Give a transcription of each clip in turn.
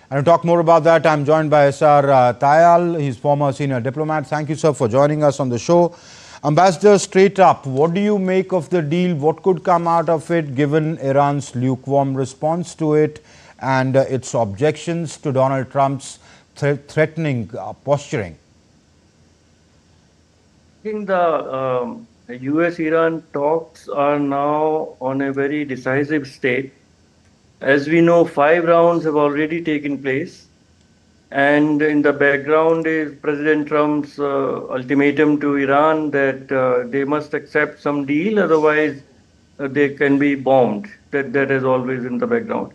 And to talk more about that, I'm joined by SR Tayal. He's former senior diplomat. Thank you, sir, for joining us on the show. Ambassador, straight up, what do you make of the deal? What could come out of it, given Iran's lukewarm response to it and its objections to Donald Trump's threatening posturing? I think the US-Iran talks are now on a very decisive state. As we know, 5 rounds have already taken place. And in the background is President Trump's ultimatum to Iran that they must accept some deal, otherwise they can be bombed. That is always in the background.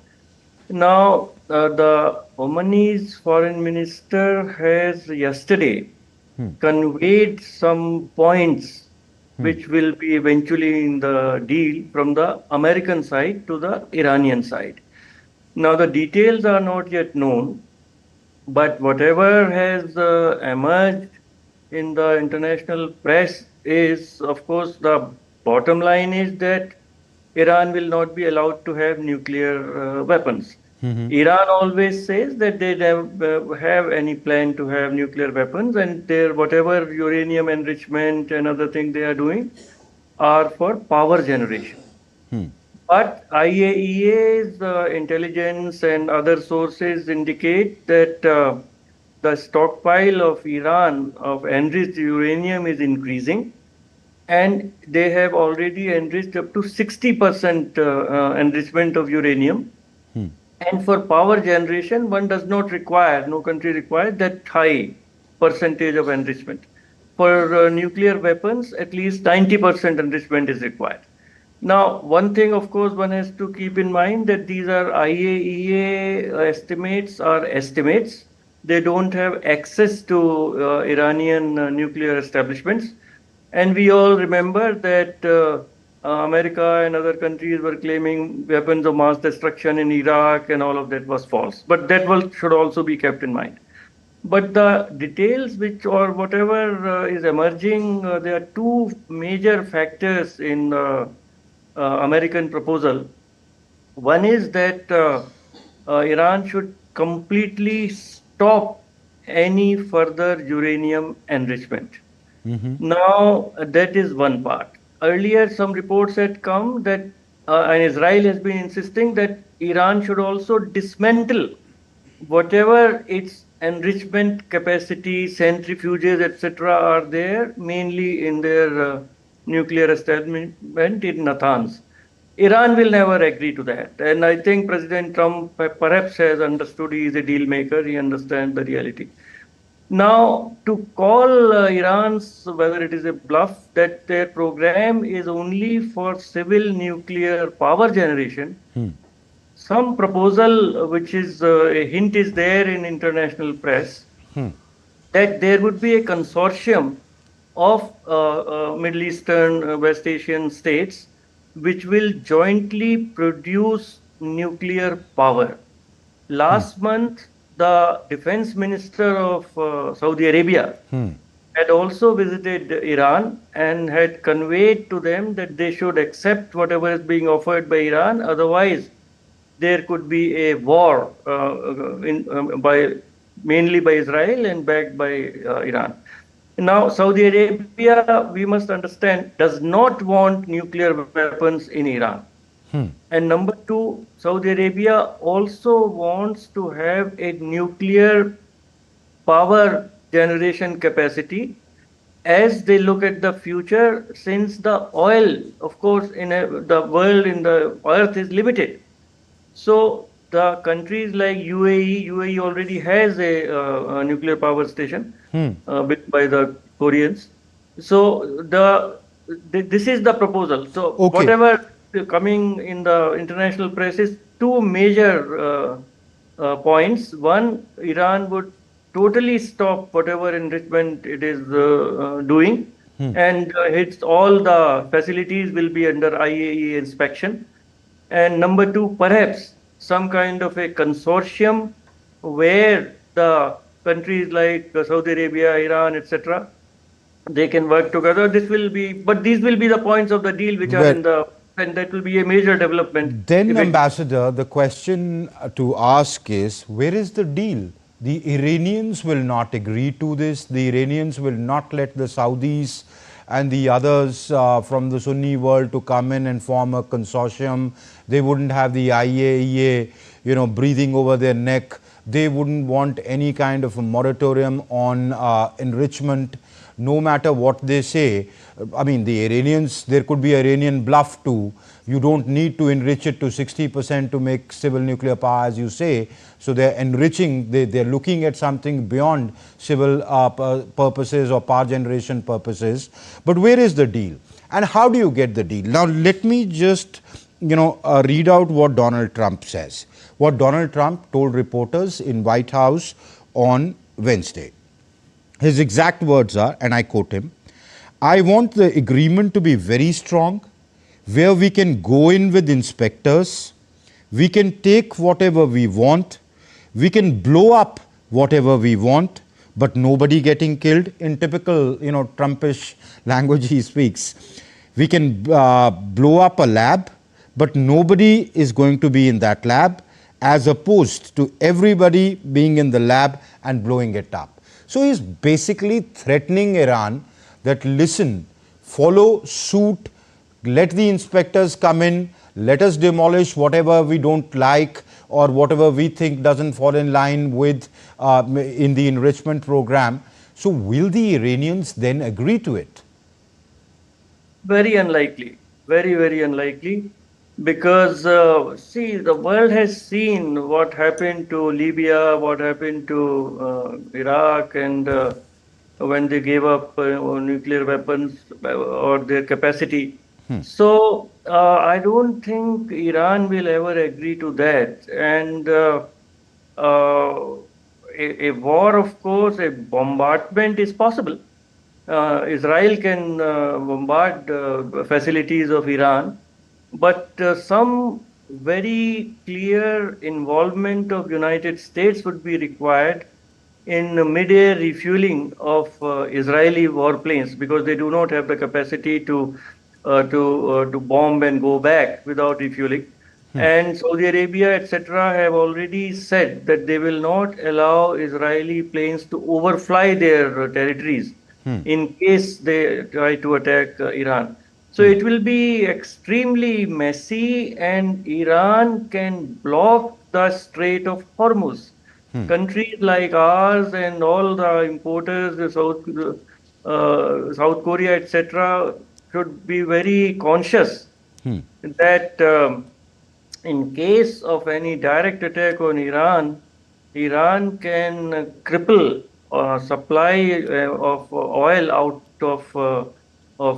Now, the Omanese foreign minister has yesterday conveyed some points which will be eventually in the deal from the American side to the Iranian side. Now, the details are not yet known, but whatever has emerged in the international press is, of course, the bottom line is that Iran will not be allowed to have nuclear weapons. Iran always says that they never have any plan to have nuclear weapons, and their whatever uranium enrichment and other things they are doing are for power generation. But IAEA's intelligence and other sources indicate that the stockpile of Iran of enriched uranium is increasing, and they have already enriched up to 60% enrichment of uranium. And for power generation, one does not require, no country requires that high percentage of enrichment. For nuclear weapons, at least 90% enrichment is required. Now, one thing, of course, one has to keep in mind that these are IAEA estimates are estimates. They don't have access to Iranian nuclear establishments. And we all remember that America and other countries were claiming weapons of mass destruction in Iraq, and all of that was false. But that should also be kept in mind. But the details which or whatever is emerging, there are two major factors in American proposal. One is that Iran should completely stop any further uranium enrichment. Now, that is one part. Earlier, some reports had come that, and Israel has been insisting that Iran should also dismantle whatever its enrichment capacity, centrifuges, etc., are there, mainly in their nuclear establishment in Natanz. Iran will never agree to that. And I think President Trump perhaps has understood, he is a deal maker, he understands the reality. Now, to call Iran's, whether it is a bluff, that their program is only for civil nuclear power generation, some proposal, which is a hint is there in international press, that there would be a consortium of Middle Eastern, West Asian states, which will jointly produce nuclear power. Last month, the defense minister of Saudi Arabia had also visited Iran and had conveyed to them that they should accept whatever is being offered by Iran. Otherwise, there could be a war mainly by Israel and backed by Iran. Now, Saudi Arabia, we must understand, does not want nuclear weapons in Iran. And number two, Saudi Arabia also wants to have a nuclear power generation capacity as they look at the future, since the oil, of course, in the world, in the earth is limited. So the countries like UAE already has a nuclear power station built by the Koreans. So this is the proposal. So whatever coming in the international press is two major points. One, Iran would totally stop whatever enrichment it is doing, and all the facilities will be under IAEA inspection. And number two, perhaps some kind of a consortium where the countries like Saudi Arabia, Iran, etc., they can work together. This will be, but these will be the points of the deal which are in the and that will be a major development. Then, Ambassador, the question to ask is, where is the deal? The Iranians will not agree to this. The Iranians will not let the Saudis and the others from the Sunni world to come in and form a consortium. They wouldn't have the IAEA, breathing over their neck. They wouldn't want any kind of a moratorium on enrichment, no matter what they say. I mean, the Iranians, there could be Iranian bluff too. You don't need to enrich it to 60% to make civil nuclear power, as you say. So they're enriching, they're looking at something beyond civil purposes or power generation purposes. But where is the deal? And how do you get the deal? Now, let me just, read out what Donald Trump says. What Donald Trump told reporters in White House on Wednesday. His exact words are, and I quote him, "I want the agreement to be very strong, where we can go in with inspectors, we can take whatever we want, we can blow up whatever we want, but nobody getting killed," in typical, Trumpish language he speaks. "We can blow up a lab, but nobody is going to be in that lab, as opposed to everybody being in the lab and blowing it up." So he's basically threatening Iran that, listen, follow suit, let the inspectors come in, let us demolish whatever we don't like or whatever we think doesn't fall in line with in the enrichment program. So will the Iranians then agree to it? Very unlikely, very, very unlikely, because see, the world has seen what happened to Libya, what happened to Iraq, and when they gave up nuclear weapons or their capacity. So I don't think Iran will ever agree to that. And a war, of course, a bombardment is possible. Israel can bombard facilities of Iran, but some very clear involvement of United States would be required in mid-air refueling of Israeli warplanes, because they do not have the capacity to bomb and go back without refueling. And Saudi Arabia, etc., have already said that they will not allow Israeli planes to overfly their territories in case they try to attack Iran. So it will be extremely messy, and Iran can block the Strait of Hormuz. Countries like ours and all the importers, the South Korea, etc., should be very conscious that in case of any direct attack on Iran, Iran can cripple supply of oil out of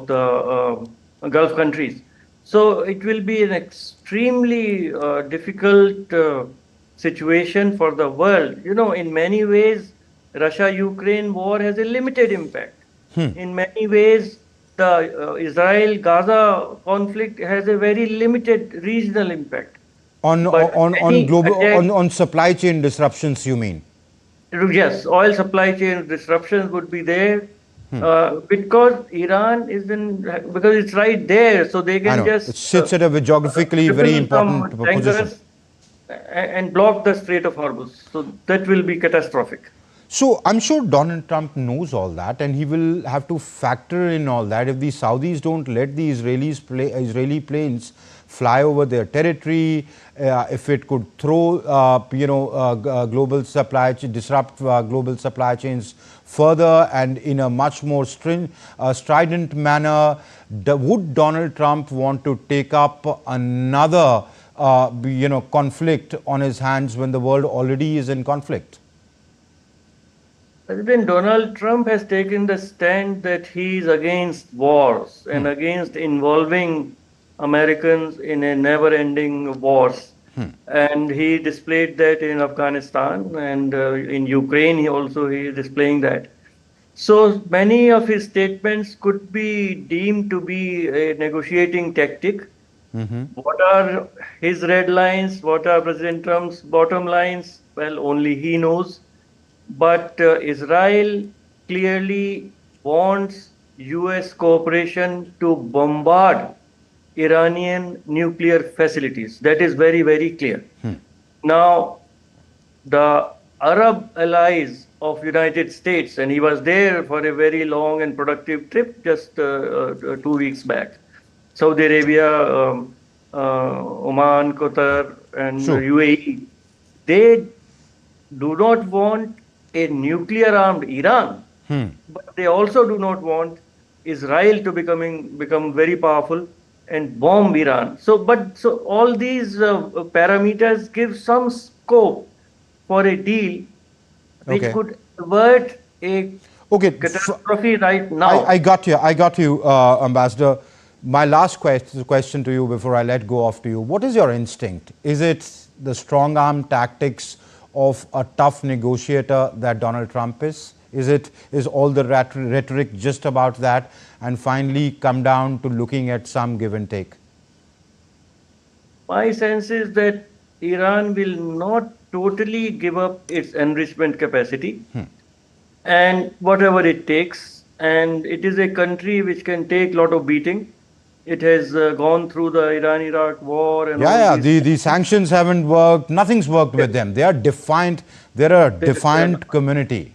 the Gulf countries. So it will be an extremely difficult situation for the world. In many ways, Russia-Ukraine war has a limited impact. In many ways, the Israel-Gaza conflict has a very limited regional impact. On supply chain disruptions, you mean? Yes, oil supply chain disruptions would be there because Iran because it's right there, so they can just it sits at a geographically very important position and block the Strait of Hormuz. So that will be catastrophic. So I'm sure Donald Trump knows all that, and he will have to factor in all that. If the Saudis don't let the Israeli planes fly over their territory, if it could throw, global supply disrupt global supply chains further and in a much more strident manner, would Donald Trump want to take up another, conflict on his hands when the world already is in conflict? President Donald Trump has taken the stand that he is against wars and against involving Americans in a never-ending wars. And he displayed that in Afghanistan, and in Ukraine he is displaying that. So many of his statements could be deemed to be a negotiating tactic. What are his red lines? What are President Trump's bottom lines? Well, only he knows. But Israel clearly wants US cooperation to bombard Iranian nuclear facilities. That is very, very clear. Now, the Arab allies of United States, and he was there for a very long and productive trip just 2 weeks back. Saudi Arabia, Oman, Qatar, and Sure. UAE, they do not want a nuclear-armed Iran, but they also do not want Israel to become very powerful and bomb Iran. So all these parameters give some scope for a deal which Okay. could avert a Okay. catastrophe right now. I got you. I got you, Ambassador. My last question to you before I let go off to you. What is your instinct? Is it the strong arm tactics of a tough negotiator that Donald Trump is? Is all the rhetoric just about that and finally come down to looking at some give and take? My sense is that Iran will not totally give up its enrichment capacity and whatever it takes. And it is a country which can take a lot of beating. It has gone through the Iran-Iraq war and all Yeah, these. the sanctions haven't worked. Nothing's worked with them. They are defiant. They're a defiant community.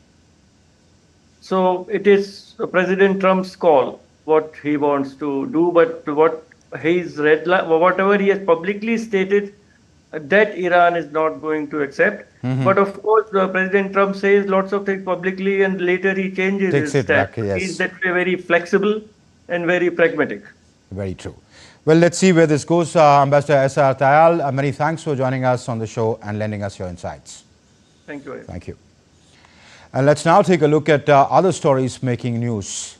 So it is President Trump's call what he wants to do, but whatever he has publicly stated, that Iran is not going to accept. But of course, President Trump says lots of things publicly, and later he changes Takes his it back, stance. yes. He's that way very flexible and very pragmatic. Very true. Well, let's see where this goes. Ambassador S.R. Tayal, many thanks for joining us on the show and lending us your insights. Thank you very much. Thank you. And let's now take a look at other stories making news.